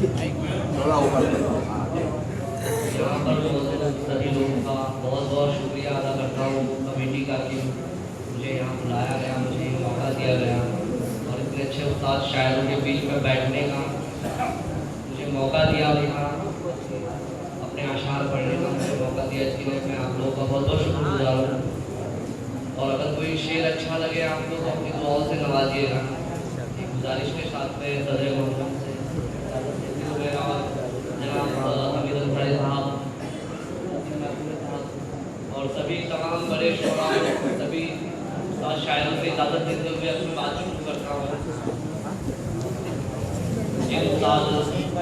थोड़ा ऊपर यहाँ पर सभी लोगों का बहुत बहुत शुक्रिया अदा करता हूँ कमेटी का कि मुझे यहाँ बुलाया गया, मुझे मौका दिया गया और इतने अच्छे उस्ताद शायरों के बीच में बैठने का मुझे मौका दिया और यहाँ अपने अशार पढ़ने का मुझे मौका दिया। इसके लिए मैं आप लोगों का बहुत बहुत शुक्रगुजार हूँ। और अगर कोई शेर अच्छा लगे आप लोग अपनी दुआओं से नवाजिएगा। एक गुजारिश के साथ में सदर मोहम्मद से जनाब हमीद अंसारी साहब और सभी तमाम बड़े शोरा सभी शायरों से इजाज़त देते हुए अपनी बात शुरू करता हूँ। जिन उस्ताद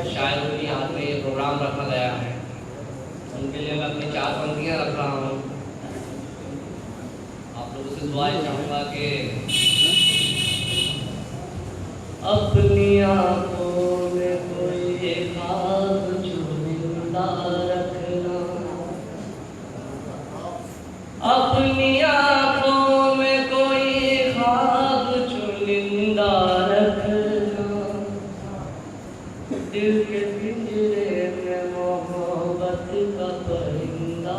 शायरों की याद में ये प्रोग्राम रखा गया है उनके लिए मैं अपनी 4 पंक्तियाँ रख रहा हूँ। आप लोगों से दुआएं चाहूँगा कि अपनी आँखों में कोई ख्वाब चुनिंदा रखना, अपनी आँखों में कोई ख्वाब चुनिंदा रखना, दिल के पिंजरे में मोहब्बत का परिंदा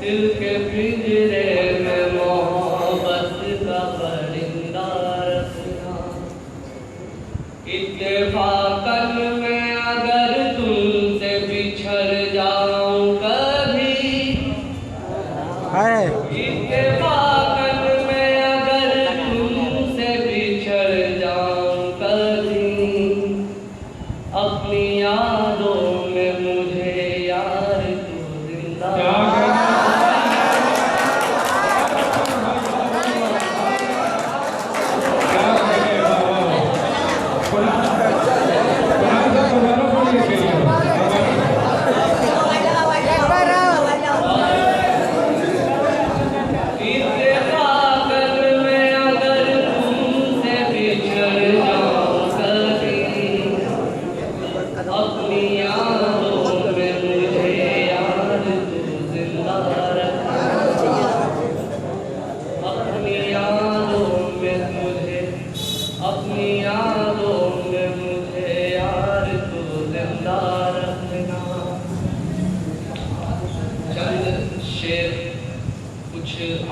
दिल के पिंजरे में मोहब्बत का परिंदा रखना, इत्तेफाकन में अगर तुमसे बिछड़ जाऊं कभी, इत्तेफाकन में अगर तुमसे बिछड़ जाऊं कभी, अपनी यादों में मुझे यार तू जिंदा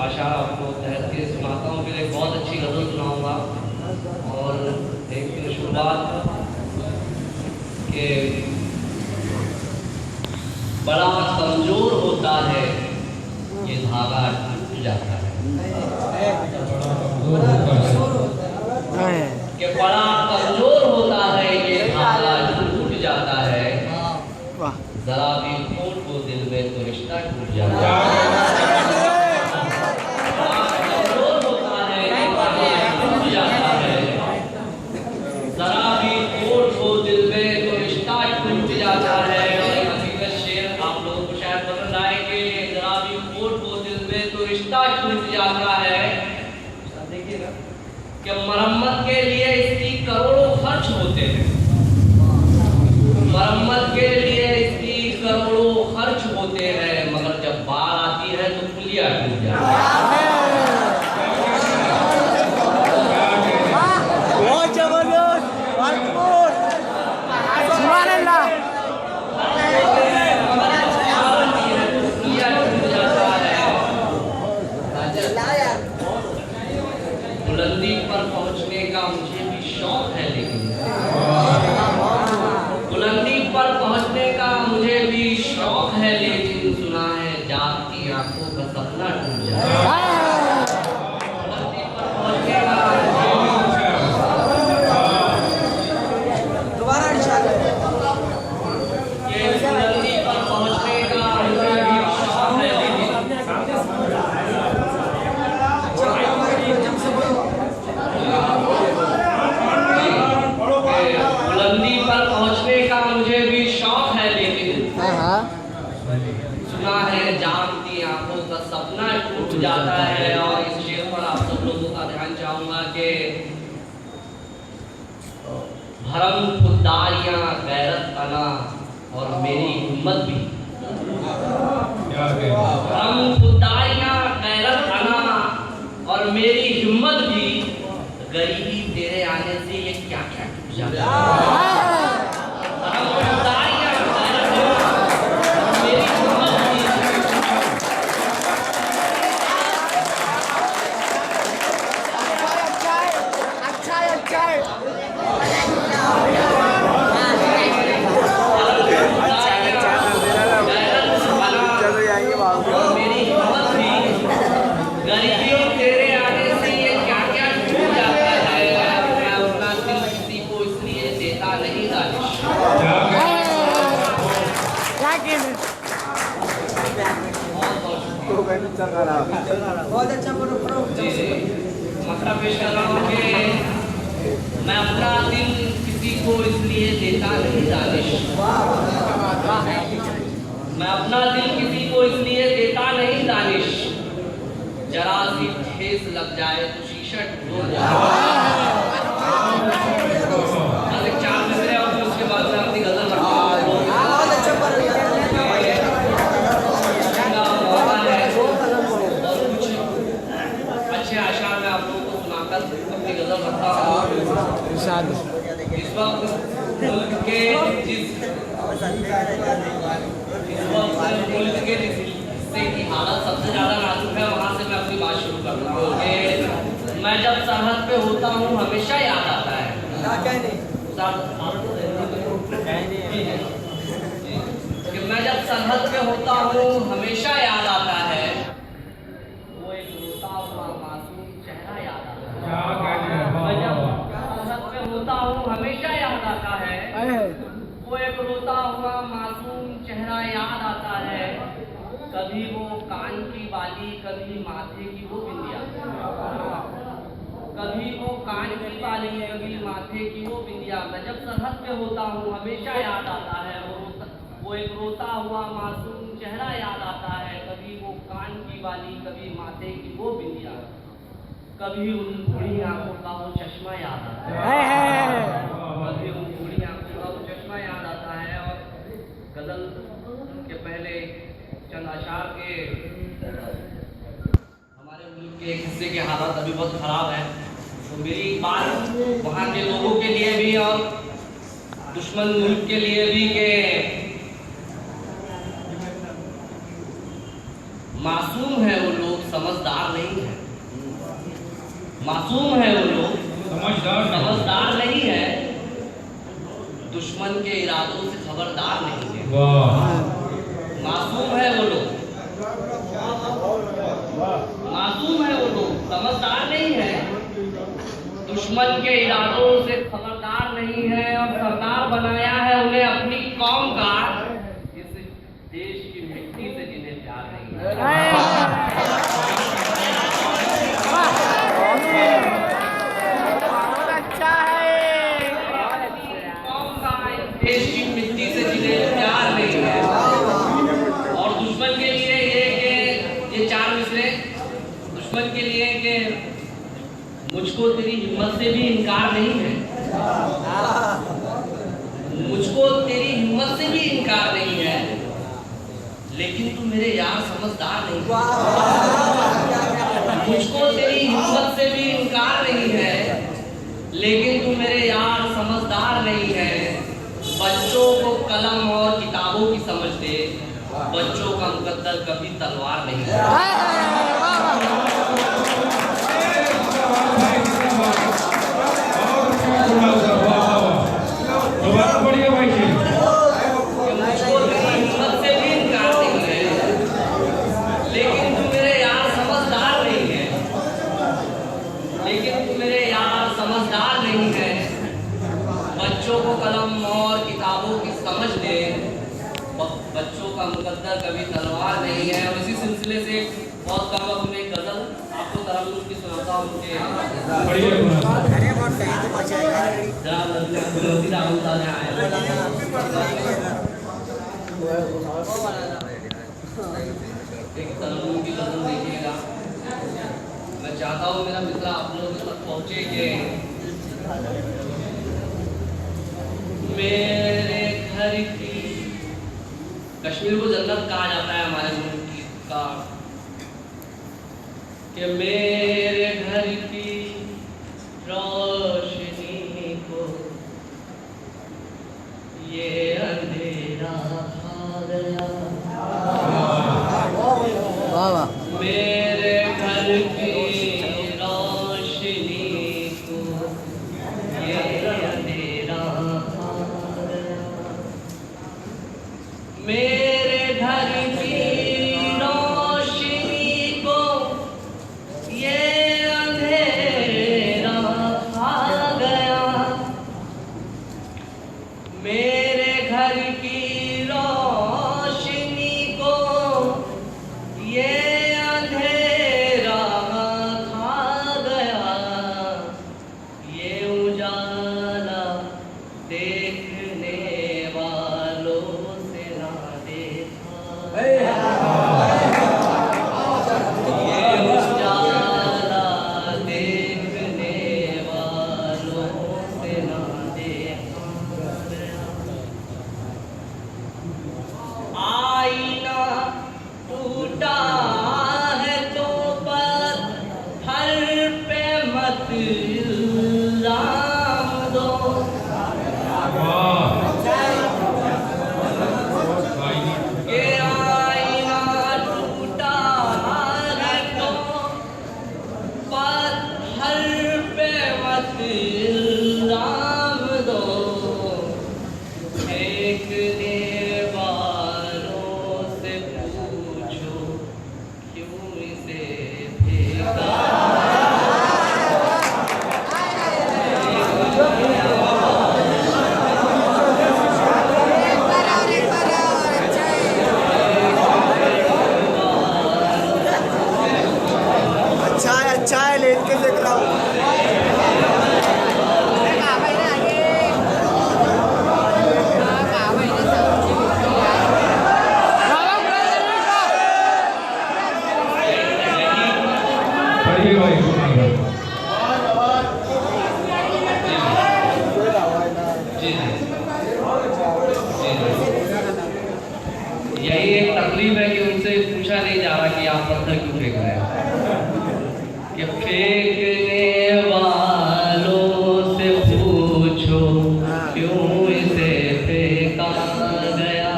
आशा आपको तहत के सुनाता हूँ। फिर एक बहुत अच्छी गज़ल सुनाऊँगा और एक शुरुआत के बड़ा कमज़ोर होता है ये धागा टूट जाता है, कि बड़ा कमज़ोर होता है ये धागा टूट जाता है, ज़रा भी खोट को दिल में तो रिश्ता टूट जाता है। कि मरम्मत के लिए इसकी करोड़ों खर्च होते हैं, मरम्मत के लिए इसकी करोड़ों खर्च होते हैं, मगर जब बाढ़ आती है तो पुलिया टूट जाती है। बुलंदी पर पहुंचने का मुझे भी शौक है, लेकिन बुलंदी पर पहुंचने धर्म खुददारियाँ गैरत अना और मेरी हिम्मत भी। धर्म खुददारियाँ गैरत अना और मेरी हिम्मत भी, गरीबी तेरे आने से ये क्या क्या टूट जाता है। धर्म खुददारियाँ गैरत अना और मेरी हिम्मत भी। बहुत अच्छा मसला पेश कर रहा हूँ कि मैं अपना दिल किसी को इसलिए देता नहीं दानिश। मैं अपना दिल किसी को इसलिए देता नहीं दानिश, जरा सी ठेस लग जाए तो शीशा टूट जाए। चार मिसरे और फिर उसके बाद में अपनी गजल अपनी गजल रखता हूँ। इस वक्त मुल्क के हिस्से की हालत सबसे ज़्यादा नाजुक है, वहाँ से मैं अपनी बात शुरू कर रहा हूँ कि मैं जब सरहद पे होता हूँ हमेशा याद आता है। कि मैं जब सरहद पे होता हूँ हमेशा याद आता है, वो एक रोता हुआ मासूम चेहरा याद आता है। मैं जब सरहद पे होता हूँ हमेशा याद आता है, वो एक रोता हुआ मासूम चेहरा याद आता है। कभी वो कान की बाली, कभी माथे की वो बिंदिया, कभी वो कान की बाली, कभी माथे की वो बिंदिया। मैं जब सरहद पे होता हूँ हमेशा याद आता है, वो एक रोता हुआ मासूम चेहरा याद आता है। कभी वो कान की बाली, कभी माथे की वो बिंदिया, कभी उन बूढ़ी आंखों का वो चश्मा याद आता है। कभी उन बूढ़ी आंखों का वो चश्मा याद आता है। और गजल के पहले चंद अशार के, हमारे मुल्क के एक हिस्से के हालात अभी बहुत खराब है, तो मेरी बात वहाँ के लोगों के लिए भी और दुश्मन मुल्क के लिए भी के मासूम है वो लोग, समझदार नहीं है। मासूम है वो लोग, समझदार नहीं है, दुश्मन के इरादों से खबरदार नहीं है। मासूम है वो लोग, मासूम है वो लोग, समझदार नहीं है, दुश्मन के इरादों से खबरदार नहीं है। और सरदार बनाया है उन्हें अपनी कौम का, इस देश की मिट्टी से जिन्हें प्यार नहीं है। देश की मिट्टी से जिन्हें प्यार नहीं है। और दुश्मन के लिए ये चार मिसरे दुश्मन के लिए कि मुझको तेरी हिम्मत से भी इनकार नहीं है, मुझको तेरी हिम्मत से भी इनकार नहीं है, लेकिन तू मेरे यार समझदार नहीं है। मुझको तेरी हिम्मत से भी इनकार नहीं है, लेकिन तू मेरे यार समझदार नहीं है। बच्चों को कलम और किताबों की समझ दे, बच्चों का मुकद्दर कभी तलवार नहीं है। मुझको तेरी हिम्मत से भी इनकार नहीं है, लेकिन तू मेरे यार समझदार नहीं है, लेकिन तू मेरे यार समझदार नहीं है। बच्चों को कलम और किताबों की समझ दे, बच्चों का मुकद्दर कभी तलवार नहीं है। और इसी सिलसिले से बहुत कम वक्त में गजल आपको तरफ की सुनाता हूँ कि की गजल देखिएगा। मैं चाहता हूँ मेरा मित्र आप लोगों तक पहुँचे कि कश्मीर को जन्नत कहा जाता है हमारे मुल्क का, कि मेरे घर की रोशनी को ये अंधेरा खा गया। मेरे घर की रोशनी को ये अंधेरा खा गया। मेरे घर की रोशनी को ये अंधेरा खा गया। मेरे घर की रोशनी को ये अंधेरा खा गया। ये उजाला देखने वालों से ना देखा। ये उजाला देखने वालों से ना देखा। आईना टूटा है तो पत्थर पे मत इल्जाम दो। के आईना टूटा है तो पत्थर पे मत इल्जाम दो। फेंकने वालों से पूछो क्यों इसे फेंका। अच्छा है लेट के देख रहा हूँ। यही एक तकलीफ है कि उनसे पूछा नहीं जा रहा कि आप पत्थर क्यों फेंक रहे हैं। कि फेंकने वालों से पूछो क्यों इसे फेंका गया।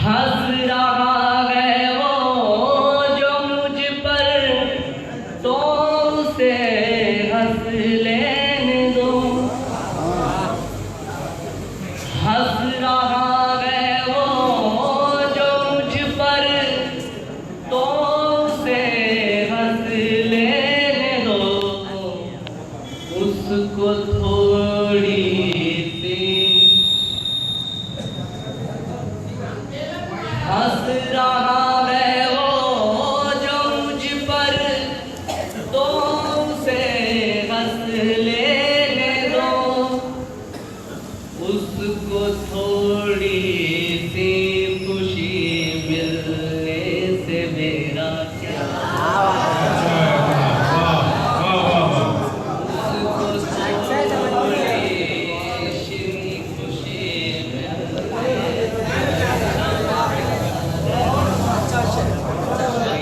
हंस रहा है वो जो मुझ पर, तो उसे हंस लेने दो। हंस रहा है वो जो मुझ पर, तो उसे हंस लेने दो। उसको थोड़ी सी हंस रहा है वो जो मुझ पर, तो उसे हंस लेने दो। उसको थोड़ी सी खुशी मिलने से मेरा क्या। उसको थोड़ी सी खुशी मिलने से।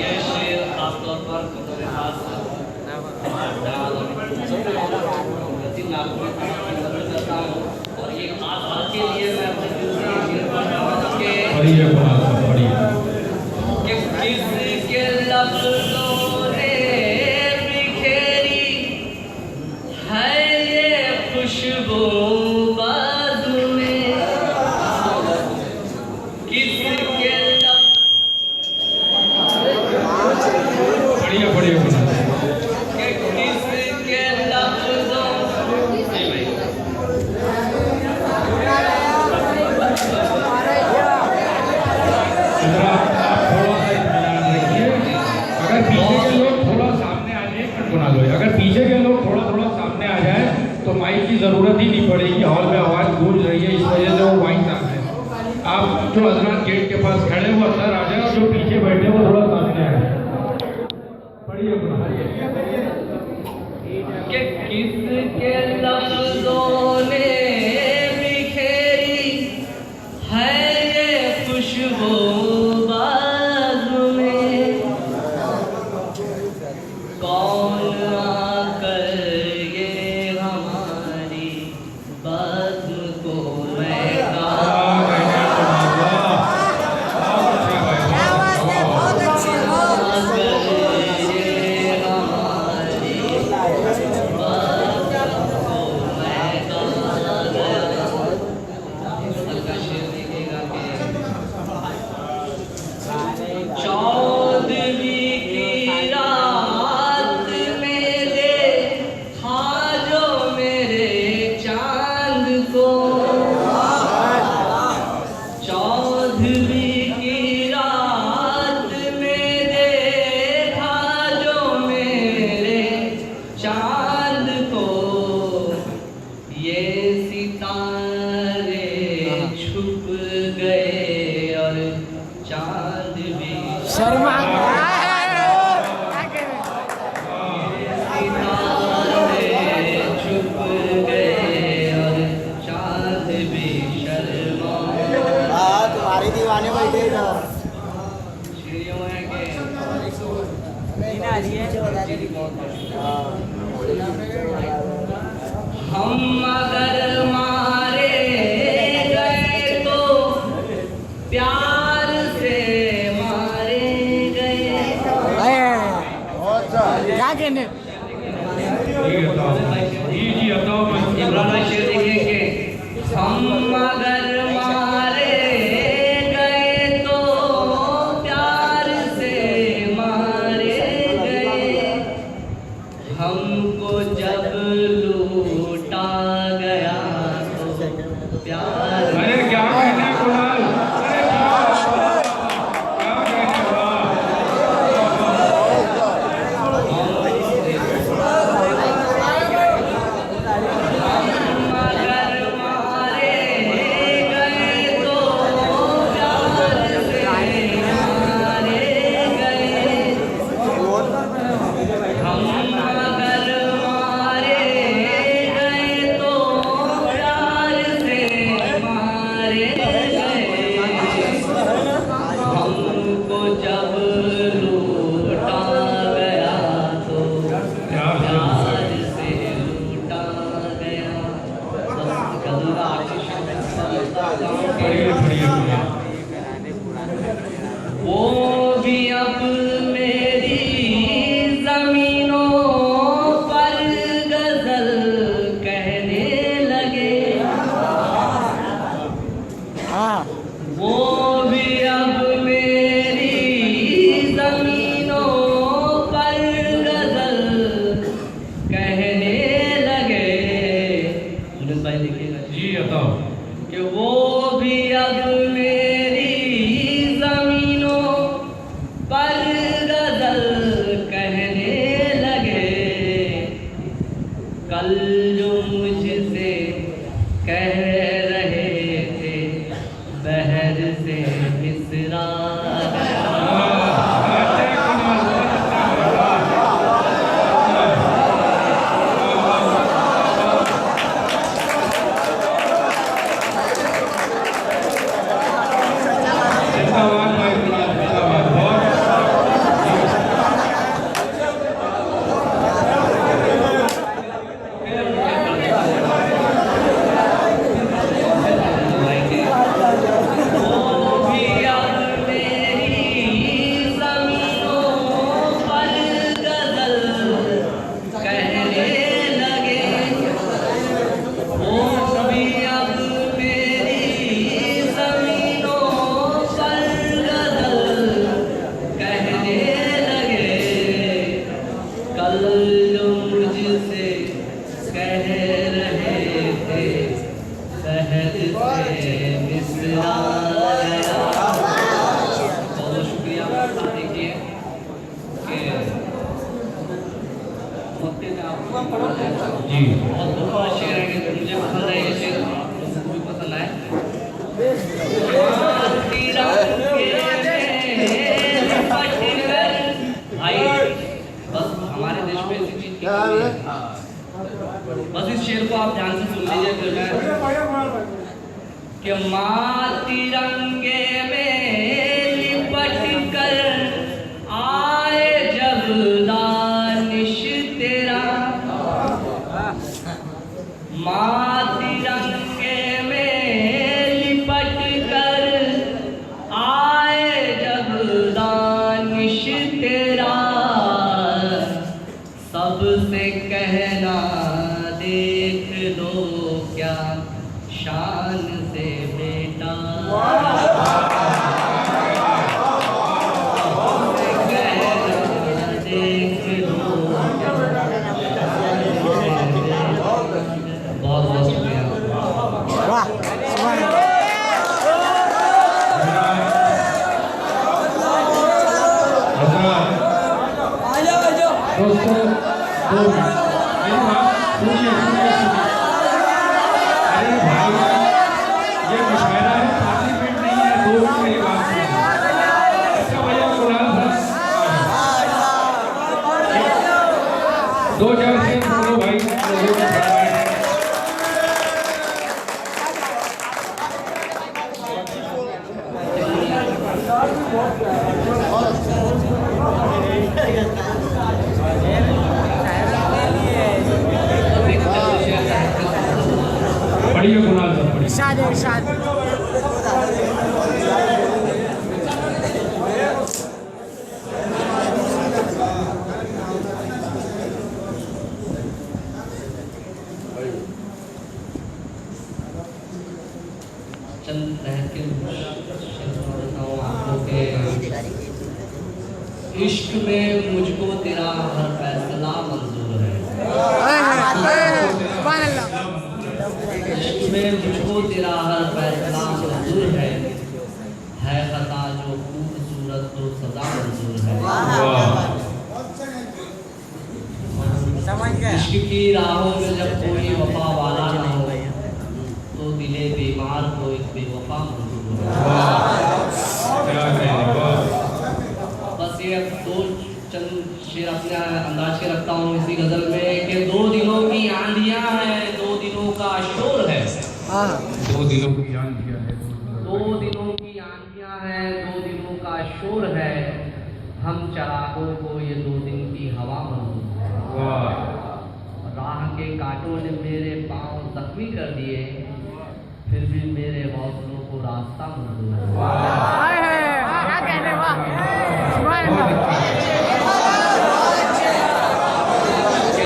ये शेर खासतौर पर मेरे हाथ से और ये खास बात के लिए मैं अपने दिल से शेर पढ़ रहा हूं कि किसके लफ्ज़ों ने बिखेरी है ये खुशबू बाज़ में। किसके किसके लफ्ज़ों अगर पीछे के लोग थोड़ा सामने आ जाए तो माइक की जरूरत ही नहीं पड़ेगी। हॉल में आवाज गूंज रही है, इस वजह से वो माइक आ रहे हैं। आप जो हजरात गेट के पास खड़े वो अंदर आ जाए और जो पीछे बैठे वो थोड़ा सामने आ जाए। पढ़िए किसके लफ्ज़ों ने बिखेरी है ये हम अगर मारे गए तो प्यार से मारे गए। क्या कहने जी बताओ। इमरान भाई शेर देखिए कि हम अगर मारे गए तो प्यार से मारे गए, हमको जब लूटा गया तो प्यार। अरे क्या कहना है कुणाल, अरे क्या कहना है। वो भी अब मेरी जमीनों पर गजल कहने लगे। वो भी अब मेरी जमीनों पर गजल कहने लगे। सुनील भाई लिखिएगा जी बताओ कि वो भी अब मेरी जमीनों पर गजल कहने लगे। कल जो मुझसे कह रहे थे बहर से मिसरा जी बहुत शेर है कि मुझे पसंद है ये शेर, मुझे पसंद है। भाई बस हमारे देश में ऐसी चीज बस इस शेर को आप ध्यान से सुन लीजिए फिर मैं कि माँ तिरंगे में लिपट कर आए जब दानिश तेरा, माँ तिरंगे में लिपट कर आए जब दानिश तेरा, सबसे कहना देख लो क्या शान से बेटा, देख लो बहुत बहुत शुक्रिया। दोस्तों मेरी बात सुनिए सुनिए सुनिए। अरे भाई ये मुशायरा है, पार्लियामेंट नहीं है। दो मिनट मेरी बात सुनिए। अच्छा भैया कुणाल दो चार शेर बोलो भाई, लोगों को फरमाइश है। शेर पढ़िए कुणाल साहब पढ़िए। इरशाद इरशाद। चंद रहत के बताऊँ आप लोग के इश्क में मुझको तेरा हर फैसला मंजूर है। इश्क में मुझको तेरा हर फैसला मंजूर है खता जो खूबसूरत तो सदा मंजूर है। इश्क की राहों में जब कोई वफा वाला ना हो तो दिले बीमार को एक बेवफा मंजूर है। बस ये दो चंद शेर अपने अंदाज के रखता हूँ इसी गजल में कि 2 दिनों की आंधियां हैं 2 दिनों का शोर है। 2 दिनों की आंधियां है 2 दिनों की आंधियां हैं 2 दिनों का शोर है हम चरागों को ये 2 दिन की हवा मंजूर है। राह के कांटों ने मेरे पांव जख्मी कर दिए फिर भी मेरे हौसलों को रास्ता मंजूर है।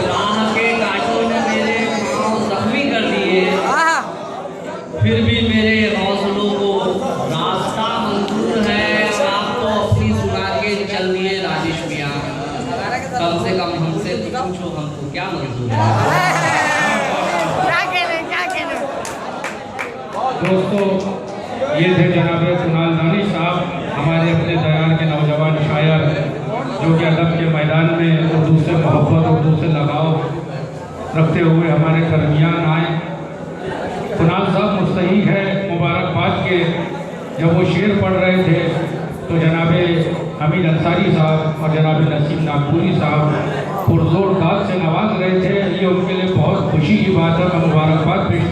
राह के कांटों ने मेरे पांव जख्मी कर दिए फिर भी मेरे हौसलों को रास्ता मंजूर है। आप तो अपनी सुना के चल दिए राजेश मियां कम से कम हमसे पूछो हमको क्या मंजूर है। दोस्तों ये थे जनाब कुणाल दानिश साहब हमारे अपने दयार के नौजवान शायर जो कि अदब के मैदान में उर्दू से मोहब्बत उर्दू से लगाव रखते हुए हमारे दरमियान आए। कुणाल साहब मुस्तही है मुबारकबाद के जब वो शेर पढ़ रहे थे तो जनाब हमीद अंसारी साहब और जनाब नसीम नागपुरी साहब पुरजोर दाद से नवाज रहे थे। ये उनके लिए बहुत खुशी की बात है। मैं मुबारकबाद पेश